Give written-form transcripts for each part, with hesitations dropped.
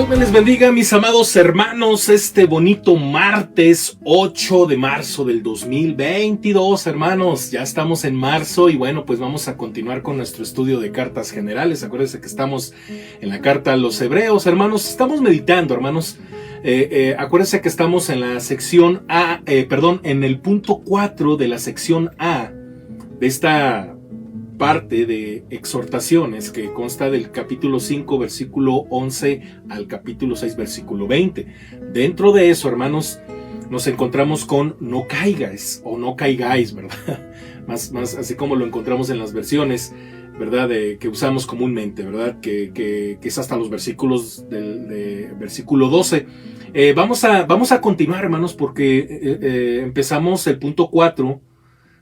Me les bendiga, mis amados hermanos, este bonito martes 8 de marzo del 2022, hermanos. Ya estamos en marzo y bueno, pues vamos a continuar con nuestro estudio de cartas generales. Acuérdense que estamos en la carta a los hebreos, hermanos. Estamos meditando, hermanos. Acuérdense que estamos en la sección A, en el punto 4 de la sección A de esta parte de exhortaciones que consta del capítulo 5 versículo 11 al capítulo 6 versículo 20. Dentro de eso, hermanos, nos encontramos con no caigáis o no caigáis, ¿verdad? Más así como lo encontramos en las versiones, ¿verdad? Que usamos comúnmente, ¿verdad? Que es hasta los versículos de versículo 12. Vamos a continuar, hermanos, porque empezamos el punto 4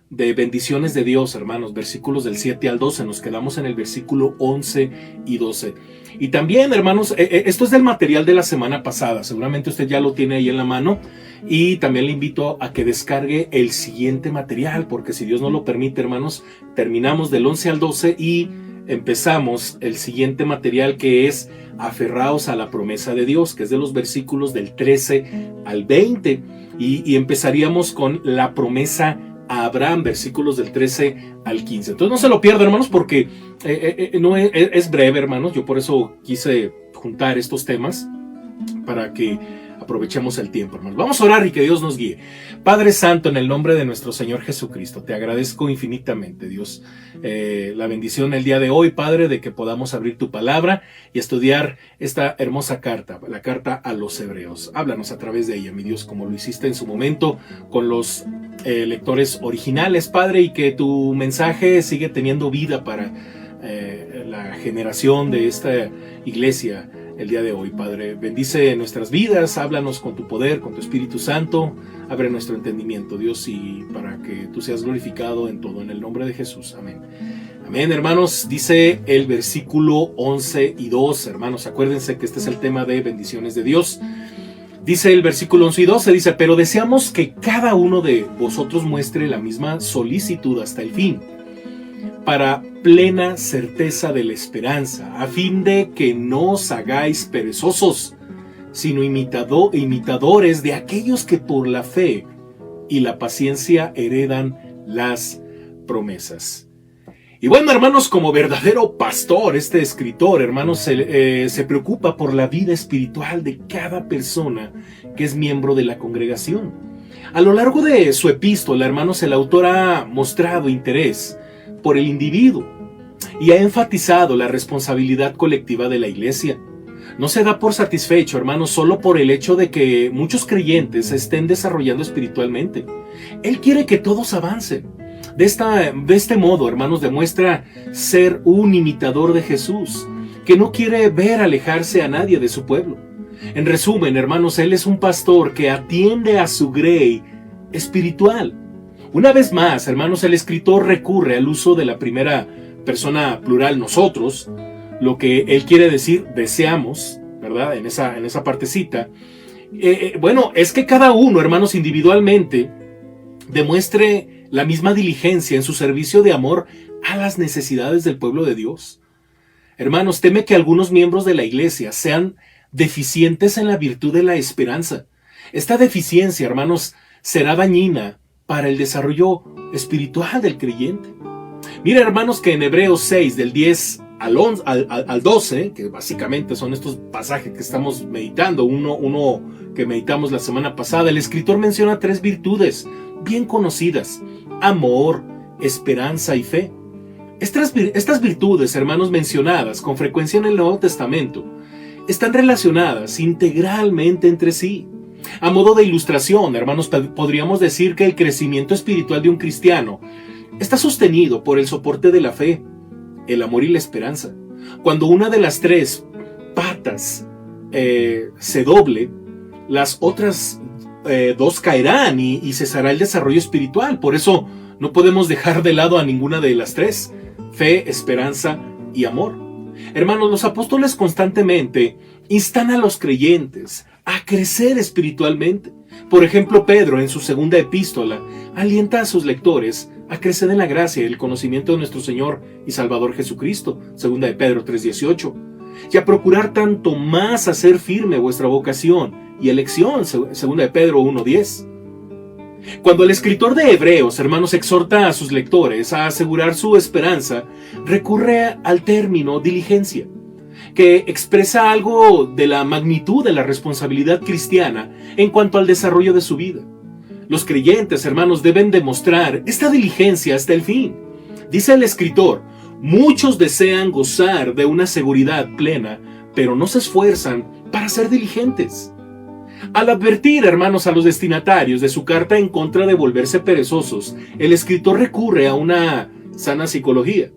de bendiciones de Dios, hermanos, versículos del 7 al 12, nos quedamos en el versículo 11 y 12. Y también, hermanos, esto es del material de la semana pasada, seguramente usted ya lo tiene ahí en la mano, y también le invito a que descargue el siguiente material, porque si Dios nos lo permite, hermanos, terminamos del 11 al 12 y empezamos el siguiente material, que es aferraos a la promesa de Dios, que es de los versículos del 13 al 20, y empezaríamos con la promesa a Abraham, versículos del 13 al 15. Entonces no se lo pierda, hermanos, porque no es breve, hermanos. Yo por eso quise juntar estos temas para que aprovechemos el tiempo, hermanos. Vamos a orar y que Dios nos guíe. Padre Santo, en el nombre de nuestro Señor Jesucristo, te agradezco infinitamente, Dios, la bendición el día de hoy, Padre, de que podamos abrir tu palabra y estudiar esta hermosa carta, la carta a los hebreos. Háblanos a través de ella, mi Dios, como lo hiciste en su momento con los lectores originales, Padre, y que tu mensaje sigue teniendo vida para la generación de esta iglesia el día de hoy, Padre. Bendice nuestras vidas, háblanos con tu poder, con tu Espíritu Santo, abre nuestro entendimiento, Dios, y para que tú seas glorificado en todo, en el nombre de Jesús. Amén. Amén, hermanos. Dice el versículo 11 y 12, hermanos, acuérdense que este es el tema de bendiciones de Dios. Dice el versículo 11 y 12, dice: pero deseamos que cada uno de vosotros muestre la misma solicitud hasta el fin, para plena certeza de la esperanza, a fin de que no os hagáis perezosos, sino imitadores de aquellos que por la fe y la paciencia heredan las promesas. Y bueno, hermanos, como verdadero pastor, este escritor, hermanos, se preocupa por la vida espiritual de cada persona que es miembro de la congregación. A lo largo de su epístola, hermanos, el autor ha mostrado interés por el individuo y ha enfatizado la responsabilidad colectiva de la iglesia. No se da por satisfecho, hermanos, solo por el hecho de que muchos creyentes se estén desarrollando espiritualmente. Él quiere que todos avancen. De este modo, hermanos, demuestra ser un imitador de Jesús, que no quiere ver alejarse a nadie de su pueblo. En resumen, hermanos, él es un pastor que atiende a su grey espiritual. Una vez más, hermanos, el escritor recurre al uso de la primera persona plural, nosotros, lo que él quiere decir, deseamos, ¿verdad? En esa partecita. Bueno, es que cada uno, hermanos, individualmente, demuestre la misma diligencia en su servicio de amor a las necesidades del pueblo de Dios. Hermanos, teme que algunos miembros de la iglesia sean deficientes en la virtud de la esperanza. Esta deficiencia, hermanos, será dañina para el desarrollo espiritual del creyente. Mira, hermanos, que en Hebreos 6, del 10 al 12, que básicamente son estos pasajes que estamos meditando, uno que meditamos la semana pasada, el escritor menciona 3 virtudes bien conocidas: amor, esperanza y fe. Estas virtudes, hermanos, mencionadas con frecuencia en el Nuevo Testamento, están relacionadas integralmente entre sí. A modo de ilustración, hermanos, podríamos decir que el crecimiento espiritual de un cristiano está sostenido por el soporte de la fe, el amor y la esperanza. Cuando una de las 3 patas se doble, las otras 2 caerán y cesará el desarrollo espiritual. Por eso no podemos dejar de lado a ninguna de las 3: fe, esperanza y amor. Hermanos, los apóstoles constantemente instan a los creyentes a crecer espiritualmente. Por ejemplo, Pedro, en su segunda epístola, alienta a sus lectores a crecer en la gracia y el conocimiento de nuestro Señor y Salvador Jesucristo. Segunda de Pedro 3:18. y a procurar tanto más hacer firme vuestra vocación y elección, 2 de Pedro 1:10. Cuando el escritor de Hebreos, hermanos, exhorta a sus lectores a asegurar su esperanza, recurre al término diligencia, que expresa algo de la magnitud de la responsabilidad cristiana en cuanto al desarrollo de su vida. Los creyentes, hermanos, deben demostrar esta diligencia hasta el fin. Dice el escritor: muchos desean gozar de una seguridad plena, pero no se esfuerzan para ser diligentes. Al advertir, hermanos, a los destinatarios de su carta en contra de volverse perezosos, el escritor recurre a una sana psicología.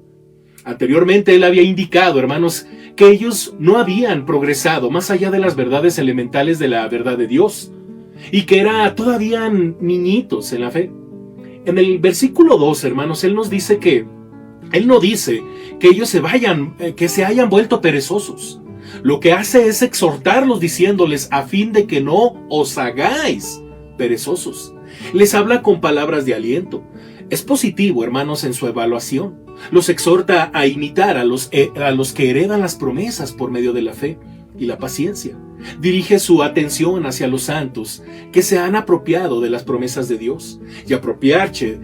Anteriormente él había indicado, hermanos, que ellos no habían progresado más allá de las verdades elementales de la verdad de Dios, y que eran todavía niñitos en la fe. En el versículo 2, hermanos, él no dice que ellos que se hayan vuelto perezosos. Lo que hace es exhortarlos diciéndoles a fin de que no os hagáis perezosos. Les habla con palabras de aliento. Es positivo, hermanos, en su evaluación. Los exhorta a imitar a los que heredan las promesas por medio de la fe y la paciencia. Dirige su atención hacia los santos que se han apropiado de las promesas de Dios. Y apropiarse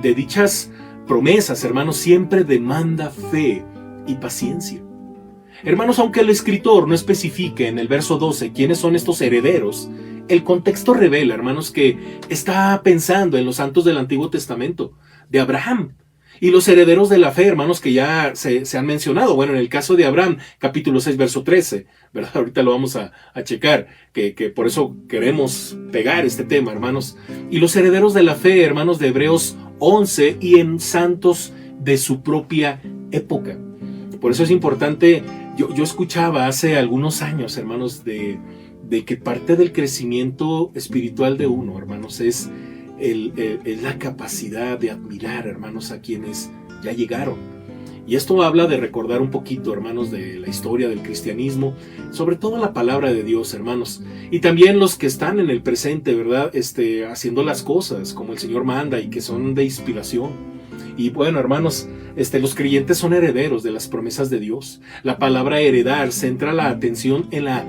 de dichas promesas, hermanos, siempre demanda fe y paciencia. Hermanos, aunque el escritor no especifique en el verso 12 quiénes son estos herederos, el contexto revela, hermanos, que está pensando en los santos del Antiguo Testamento, de Abraham, y los herederos de la fe, hermanos, que ya se han mencionado. Bueno, en el caso de Abraham, capítulo 6, verso 13, ¿verdad? Ahorita lo vamos a checar, que por eso queremos pegar este tema, hermanos. Y los herederos de la fe, hermanos, de Hebreos 11, y en santos de su propia época. Por eso es importante. Yo escuchaba hace algunos años, hermanos, de que parte del crecimiento espiritual de uno, hermanos, es la capacidad de admirar, hermanos, a quienes ya llegaron. Y esto habla de recordar un poquito, hermanos, de la historia del cristianismo, sobre todo la palabra de Dios, hermanos. Y también los que están en el presente, ¿verdad? Haciendo las cosas como el Señor manda y que son de inspiración. Y bueno, hermanos, los creyentes son herederos de las promesas de Dios. La palabra heredar centra la atención en la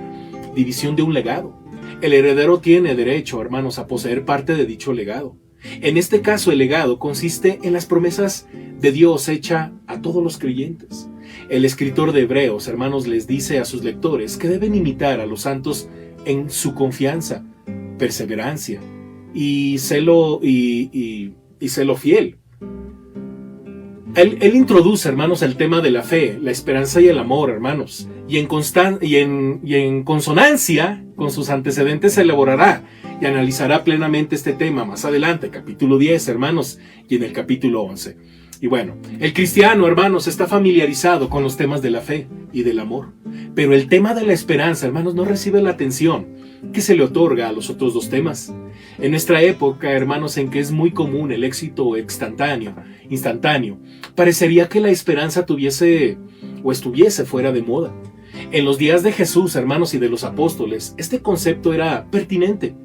división de un legado. El heredero tiene derecho, hermanos, a poseer parte de dicho legado. En este caso, el legado consiste en las promesas de Dios hecha a todos los creyentes. El escritor de Hebreos, hermanos, les dice a sus lectores que deben imitar a los santos en su confianza, perseverancia y celo fiel. Él introduce, hermanos, el tema de la fe, la esperanza y el amor, hermanos, y en consonancia con sus antecedentes se elaborará y analizará plenamente este tema más adelante, capítulo 10, hermanos, y en el capítulo 11. Y bueno, el cristiano, hermanos, está familiarizado con los temas de la fe y del amor, pero el tema de la esperanza, hermanos, no recibe la atención que se le otorga a los otros dos temas. En nuestra época, hermanos, en que es muy común el éxito instantáneo, parecería que la esperanza estuviese fuera de moda. En los días de Jesús, hermanos, y de los apóstoles, este concepto era pertinente.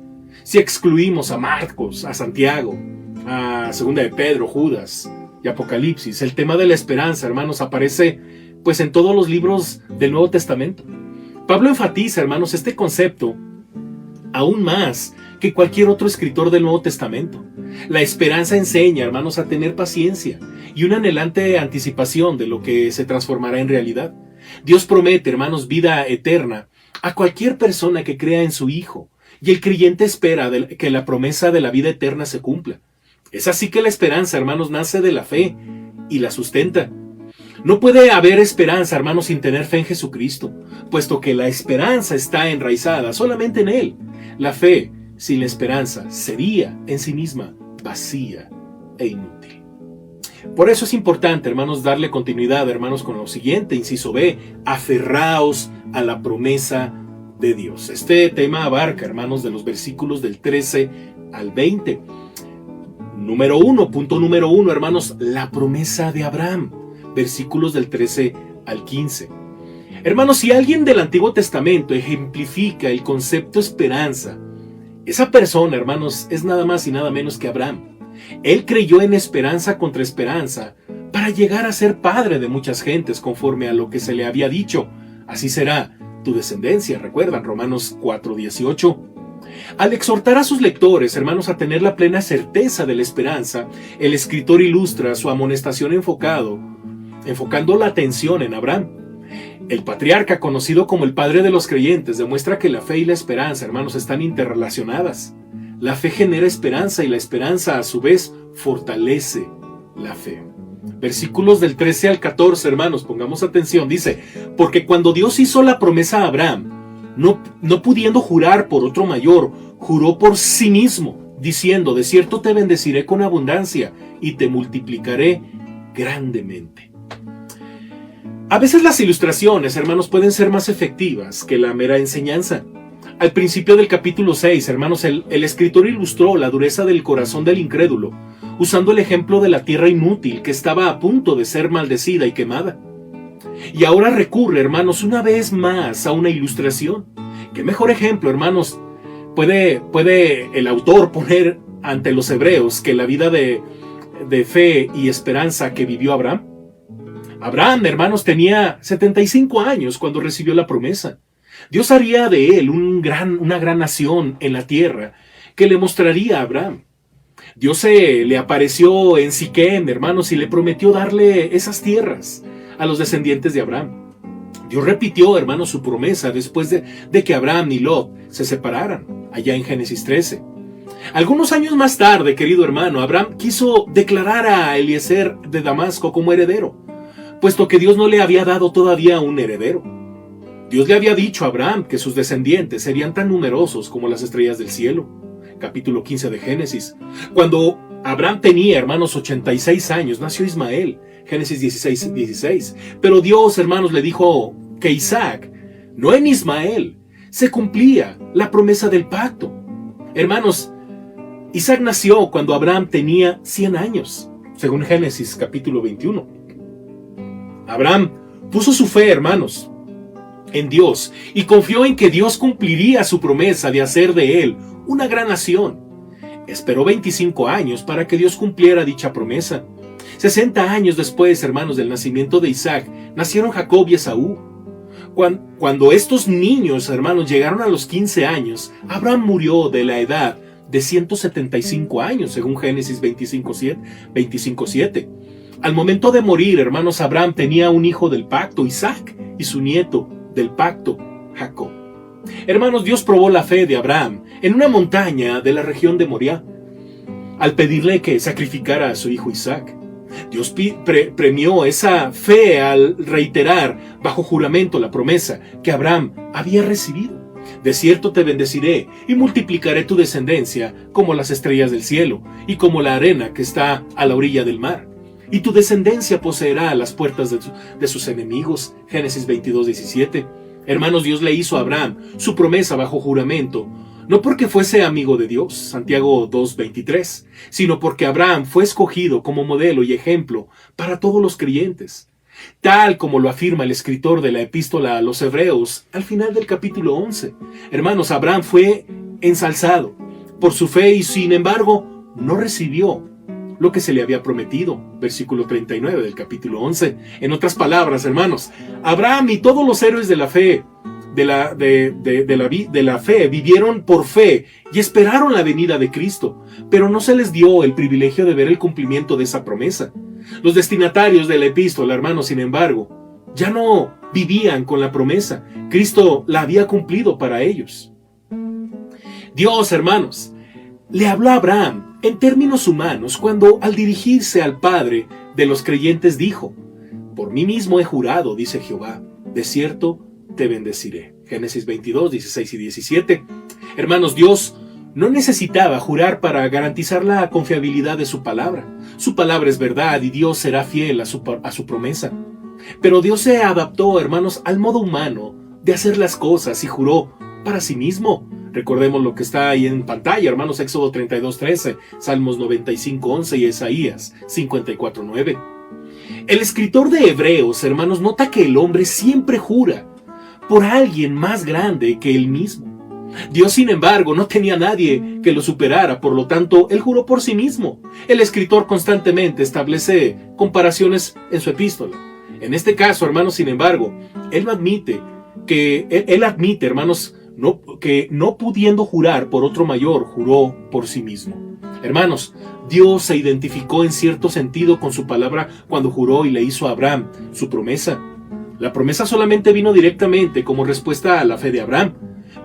Si excluimos a Marcos, a Santiago, a 2 de Pedro, Judas y Apocalipsis, el tema de la esperanza, hermanos, aparece pues en todos los libros del Nuevo Testamento. Pablo enfatiza, hermanos, este concepto aún más que cualquier otro escritor del Nuevo Testamento. La esperanza enseña, hermanos, a tener paciencia y una anhelante anticipación de lo que se transformará en realidad. Dios promete, hermanos, vida eterna a cualquier persona que crea en su Hijo, y el creyente espera que la promesa de la vida eterna se cumpla. Es así que la esperanza, hermanos, nace de la fe y la sustenta. No puede haber esperanza, hermanos, sin tener fe en Jesucristo, puesto que la esperanza está enraizada solamente en Él. La fe sin la esperanza sería en sí misma vacía e inútil. Por eso es importante, hermanos, darle continuidad, hermanos, con lo siguiente, inciso B: aferraos a la promesa de Dios. Este tema abarca, hermanos, de los versículos del 13 al 20. Punto número 1, hermanos, la promesa de Abraham. Versículos del 13 al 15. Hermanos, si alguien del Antiguo Testamento ejemplifica el concepto esperanza, esa persona, hermanos, es nada más y nada menos que Abraham. Él creyó en esperanza contra esperanza para llegar a ser padre de muchas gentes conforme a lo que se le había dicho. Así será tu descendencia, recuerdan Romanos 4:18. Al exhortar a sus lectores, hermanos, a tener la plena certeza de la esperanza, el escritor ilustra su amonestación enfocando la atención en Abraham. El patriarca, conocido como el padre de los creyentes, demuestra que la fe y la esperanza, hermanos, están interrelacionadas. La fe genera esperanza y la esperanza, a su vez, fortalece la fe. Versículos del 13 al 14, hermanos, pongamos atención. Dice: porque cuando Dios hizo la promesa a Abraham, no pudiendo jurar por otro mayor, juró por sí mismo, diciendo: de cierto te bendeciré con abundancia y te multiplicaré grandemente. A veces las ilustraciones, hermanos, pueden ser más efectivas que la mera enseñanza. Al principio del capítulo 6, hermanos, el escritor ilustró la dureza del corazón del incrédulo, usando el ejemplo de la tierra inútil que estaba a punto de ser maldecida y quemada. Y ahora recurre, hermanos, una vez más a una ilustración. ¿Qué mejor ejemplo, hermanos, puede el autor poner ante los hebreos que la vida de fe y esperanza que vivió Abraham? Abraham, hermanos, tenía 75 años cuando recibió la promesa. Dios haría de él una gran nación en la tierra que le mostraría a Abraham. Dios le apareció en Siquem, hermanos, y le prometió darle esas tierras a los descendientes de Abraham. Dios repitió, hermanos, su promesa después de que Abraham y Lot se separaran, allá en Génesis 13. Algunos años más tarde, querido hermano, Abraham quiso declarar a Eliezer de Damasco como heredero, puesto que Dios no le había dado todavía un heredero. Dios le había dicho a Abraham que sus descendientes serían tan numerosos como las estrellas del cielo. Capítulo 15 de Génesis. Cuando Abraham tenía, hermanos, 86 años, nació Ismael. Génesis 16. Pero Dios, hermanos, le dijo que Isaac, no en Ismael, se cumplía la promesa del pacto. Hermanos, Isaac nació cuando Abraham tenía 100 años, según Génesis capítulo 21. Abraham puso su fe, hermanos, en Dios y confió en que Dios cumpliría su promesa de hacer de él una gran nación. Esperó 25 años para que Dios cumpliera dicha promesa. 60 años después, hermanos, del nacimiento de Isaac, nacieron Jacob y Esaú. Cuando estos niños, hermanos, llegaron a los 15 años, Abraham murió de la edad de 175 años, según Génesis 25:7. Al momento de morir, hermanos, Abraham tenía un hijo del pacto, Isaac, y su nieto del pacto, Jacob. Hermanos, Dios probó la fe de Abraham en una montaña de la región de Moriah, al pedirle que sacrificara a su hijo Isaac. Dios premió esa fe al reiterar bajo juramento la promesa que Abraham había recibido. De cierto te bendeciré y multiplicaré tu descendencia como las estrellas del cielo y como la arena que está a la orilla del mar. Y tu descendencia poseerá las puertas de sus enemigos. Génesis 22:17. Hermanos, Dios le hizo a Abraham su promesa bajo juramento, no porque fuese amigo de Dios, Santiago 2:23, sino porque Abraham fue escogido como modelo y ejemplo para todos los creyentes, tal como lo afirma el escritor de la epístola a los Hebreos al final del capítulo 11. Hermanos, Abraham fue ensalzado por su fe y sin embargo no recibió lo que se le había prometido. Versículo 39 del capítulo 11. En otras palabras, hermanos, Abraham y todos los héroes de la fe, de la fe, vivieron por fe y esperaron la venida de Cristo, pero no se les dio el privilegio de ver el cumplimiento de esa promesa. Los destinatarios de la epístola, hermanos, sin embargo, ya no vivían con la promesa. Cristo la había cumplido para ellos. Dios, hermanos, le habló a Abraham en términos humanos cuando, al dirigirse al Padre de los creyentes, dijo: por mí mismo he jurado, dice Jehová, de cierto te bendeciré. Génesis 22:16 y 17. Hermanos, Dios no necesitaba jurar para garantizar la confiabilidad de su palabra. Su palabra es verdad y Dios será fiel a su promesa. Pero Dios se adaptó, hermanos, al modo humano de hacer las cosas y juró para sí mismo. Recordemos lo que está ahí en pantalla, hermanos, Éxodo 32:13, Salmos 95:11 y Isaías 54:9. El escritor de Hebreos, hermanos, nota que el hombre siempre jura por alguien más grande que él mismo. Dios, sin embargo, no tenía nadie que lo superara, por lo tanto, él juró por sí mismo. El escritor constantemente establece comparaciones en su epístola. En este caso, hermanos, sin embargo, él admite, hermanos, que no pudiendo jurar por otro mayor, juró por sí mismo. Hermanos, Dios se identificó en cierto sentido con su palabra cuando juró y le hizo a Abraham su promesa. La promesa solamente vino directamente como respuesta a la fe de Abraham,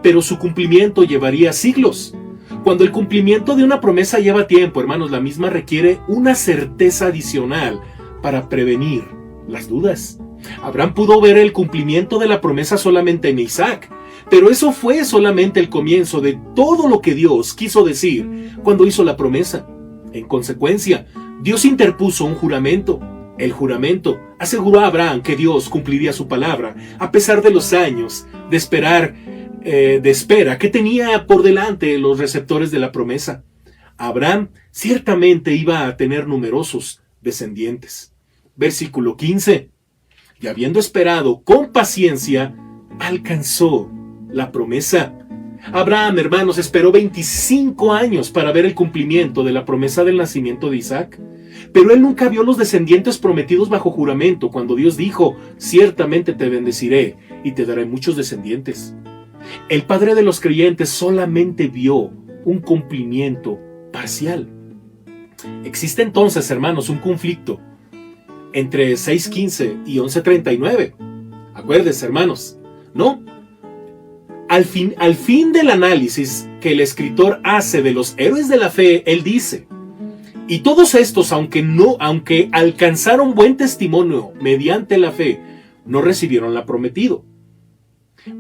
pero su cumplimiento llevaría siglos. Cuando el cumplimiento de una promesa lleva tiempo, hermanos, la misma requiere una certeza adicional para prevenir las dudas. Abraham pudo ver el cumplimiento de la promesa solamente en Isaac, pero eso fue solamente el comienzo de todo lo que Dios quiso decir cuando hizo la promesa. En consecuencia, Dios interpuso un juramento. El juramento aseguró a Abraham que Dios cumpliría su palabra a pesar de los años de espera que tenía por delante los receptores de la promesa. Abraham ciertamente iba a tener numerosos descendientes. Versículo 15. Y habiendo esperado con paciencia, alcanzó la promesa. Abraham, hermanos, esperó 25 años para ver el cumplimiento de la promesa del nacimiento de Isaac. Pero él nunca vio los descendientes prometidos bajo juramento cuando Dios dijo: ciertamente te bendeciré y te daré muchos descendientes. El padre de los creyentes solamente vio un cumplimiento parcial. Existe entonces, hermanos, un conflicto entre 6:15 y 11:39. Acuérdense, hermanos, ¿no? Al fin del análisis que el escritor hace de los héroes de la fe, él dice: y todos estos, aunque alcanzaron buen testimonio mediante la fe, no recibieron la prometido.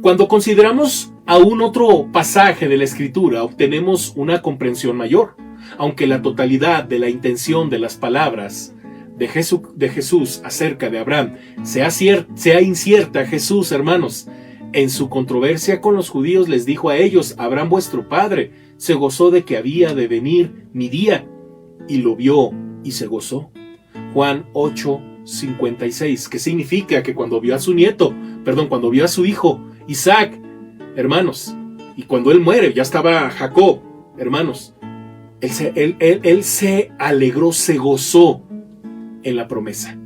Cuando consideramos aún otro pasaje de la Escritura, obtenemos una comprensión mayor. Aunque la totalidad de la intención de las palabras de Jesús acerca de Abraham sea incierta, Jesús, hermanos, en su controversia con los judíos les dijo a ellos: Abraham vuestro padre se gozó de que había de venir mi día, y lo vio y se gozó. Juan 8:56, que significa que cuando vio a su hijo Isaac, hermanos, y cuando él muere, ya estaba Jacob, hermanos, él se alegró, se gozó en la promesa.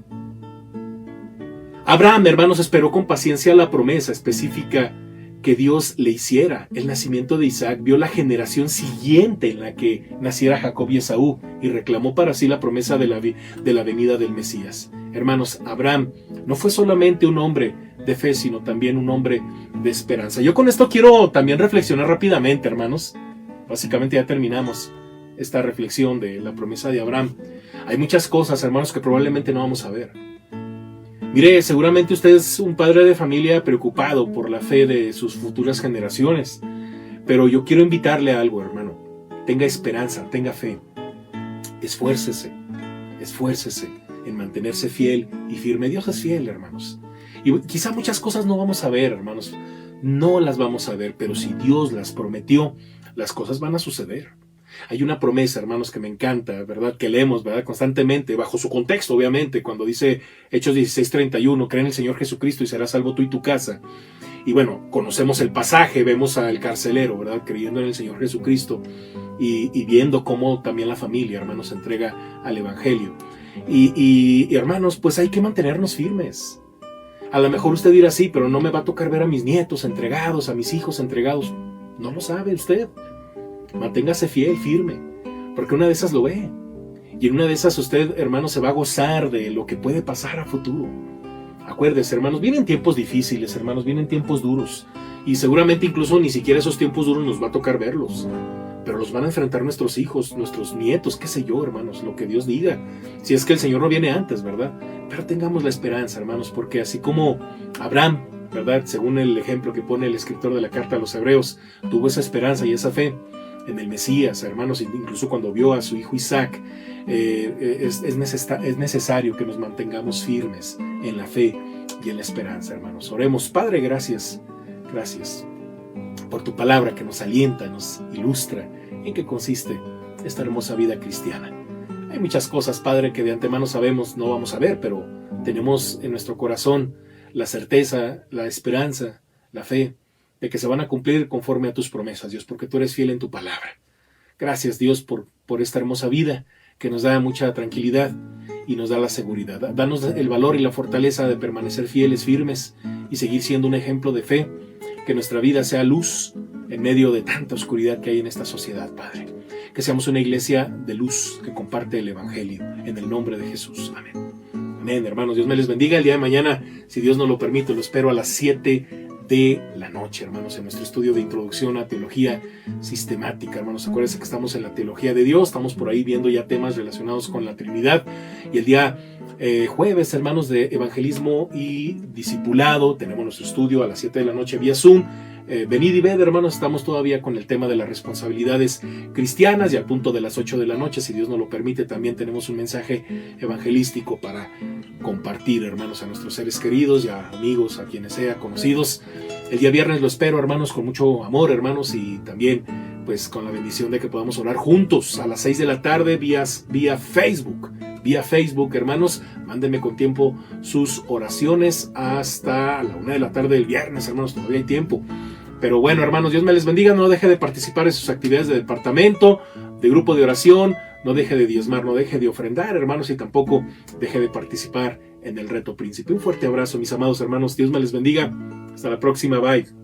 Abraham, hermanos, esperó con paciencia la promesa específica que Dios le hiciera. El nacimiento de Isaac vio la generación siguiente en la que naciera Jacob y Esaú, y reclamó para sí la promesa de la venida del Mesías. Hermanos, Abraham no fue solamente un hombre de fe, sino también un hombre de esperanza. Yo con esto quiero también reflexionar rápidamente, hermanos. Básicamente ya terminamos esta reflexión de la promesa de Abraham. Hay muchas cosas, hermanos, que probablemente no vamos a ver. Mire, seguramente usted es un padre de familia preocupado por la fe de sus futuras generaciones, pero yo quiero invitarle a algo, hermano. Tenga esperanza, tenga fe. Esfuércese en mantenerse fiel y firme. Dios es fiel, hermanos. Y quizá muchas cosas no vamos a ver, hermanos. No las vamos a ver, pero si Dios las prometió, las cosas van a suceder. Hay una promesa, hermanos, que me encanta, ¿verdad? Que leemos, ¿verdad? Constantemente, bajo su contexto, obviamente, cuando dice Hechos 16:31, cree en el Señor Jesucristo y serás salvo tú y tu casa. Y bueno, conocemos el pasaje, vemos al carcelero, ¿verdad? Creyendo en el Señor Jesucristo y viendo cómo también la familia, hermanos, se entrega al Evangelio. Y hermanos, pues hay que mantenernos firmes. A lo mejor usted dirá: sí, pero no me va a tocar ver a mis nietos entregados, a mis hijos entregados. No lo sabe usted. Manténgase fiel, firme, porque una de esas lo ve. Y en una de esas usted, hermano, se va a gozar de lo que puede pasar a futuro. Acuérdese, hermanos, vienen tiempos difíciles, hermanos, vienen tiempos duros. Y seguramente incluso ni siquiera esos tiempos duros nos va a tocar verlos. Pero los van a enfrentar nuestros hijos, nuestros nietos, qué sé yo, hermanos, lo que Dios diga. Si es que el Señor no viene antes, ¿verdad? Pero tengamos la esperanza, hermanos, porque así como Abraham, ¿verdad? Según el ejemplo que pone el escritor de la carta a los Hebreos, tuvo esa esperanza y esa fe en el Mesías, hermanos, incluso cuando vio a su hijo Isaac, es necesario que nos mantengamos firmes en la fe y en la esperanza, hermanos. Oremos. Padre, gracias por tu palabra que nos alienta, nos ilustra en qué consiste esta hermosa vida cristiana. Hay muchas cosas, Padre, que de antemano sabemos no vamos a ver, pero tenemos en nuestro corazón la certeza, la esperanza, la fe de que se van a cumplir conforme a tus promesas, Dios, porque tú eres fiel en tu palabra. Gracias, Dios, por esta hermosa vida que nos da mucha tranquilidad y nos da la seguridad. Danos el valor y la fortaleza de permanecer fieles, firmes y seguir siendo un ejemplo de fe, que nuestra vida sea luz en medio de tanta oscuridad que hay en esta sociedad, Padre. Que seamos una iglesia de luz que comparte el Evangelio, en el nombre de Jesús. Amén. Amén, hermanos. Dios me les bendiga. El día de mañana, si Dios nos lo permite, lo espero a las 7 de la noche, hermanos, en nuestro estudio de introducción a teología sistemática. Hermanos, acuérdense que estamos en la teología de Dios, estamos por ahí viendo ya temas relacionados con la Trinidad, y el día jueves, hermanos, de evangelismo y discipulado, tenemos nuestro estudio a las 7 de la noche vía Zoom. Venid y ved, hermanos, estamos todavía con el tema de las responsabilidades cristianas, y al punto de las 8 de la noche, si Dios nos lo permite, también tenemos un mensaje evangelístico para compartir, hermanos, a nuestros seres queridos y a amigos, a quienes sea, conocidos. El día viernes lo espero, hermanos, con mucho amor, hermanos, y también pues con la bendición de que podamos orar juntos a las 6 de la tarde vía Facebook. Vía Facebook, hermanos, mándenme con tiempo sus oraciones hasta la 1 de la tarde del viernes, hermanos, todavía hay tiempo. Pero bueno, hermanos, Dios me les bendiga. No deje de participar en sus actividades de departamento, de grupo de oración. No deje de diezmar, no deje de ofrendar, hermanos, y tampoco deje de participar en el reto príncipe. Un fuerte abrazo, mis amados hermanos. Dios me les bendiga. Hasta la próxima. Bye.